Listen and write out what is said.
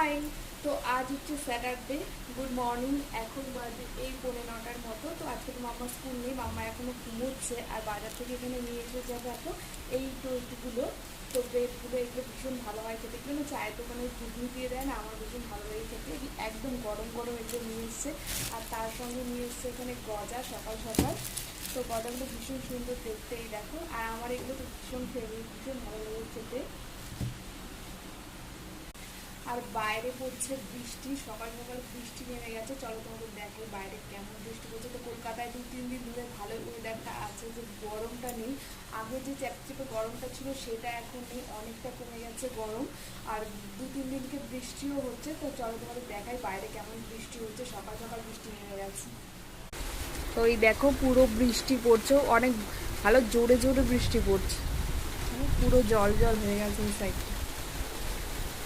High. তো আজ হচ্ছে স্যাটারডে। Good morning. এখন বাজে এই 9:45 মতো। তো আজকে তো মাম্মা স্কুল নেই, মাম্মা এখনও ঘুমোচ্ছে। আর বাজার থেকে এখানে নিয়ে এসে যাবে এত এই টোস্টগুলো, তো ব্রেডগুলো, এগুলো ভীষণ ভালো হয় খেতে। এগুলো না চায়ের দোকানে ঘুগনি দিয়ে দেয় না, আমার ভীষণ ভালো লাগে খেতে। একদম গরম গরম এগুলো নিয়ে এসছে। আর তার সঙ্গে নিয়ে এসছে এখানে গজা সকাল সকাল। তো গজাগুলো ভীষণ সুন্দর দেখতে, এই দেখো। আর আমার এগুলো তো ভীষণ ফেভারিট, ভীষণ ভালো লাগে খেতে। আর বাইরে পড়ছে বৃষ্টি, সকাল সকাল বৃষ্টি নেমে গেছে। চলো তোমাদের দেখো বাইরে কেমন বৃষ্টি পড়ছে। তো কলকাতায় 2-3 দিন ধরে ভালো ওয়েদারটা আছে, যে গরমটা নেই। আগে যে চ্যাপচেপে গরমটা ছিল সেটা এখন নেই, অনেকটা কমে গেছে গরম। আর 2-3 দিনকে বৃষ্টিও হচ্ছে। তো চলো তোমাদের দেখাই বাইরে কেমন বৃষ্টি হচ্ছে। সকাল সকাল বৃষ্টি নেমে গেছে। তো এই দেখো পুরো বৃষ্টি পড়ছে, অনেক ভালো জোরে জোরে বৃষ্টি পড়ছে, পুরো জল জল হয়ে গেছে এই সাইডটা।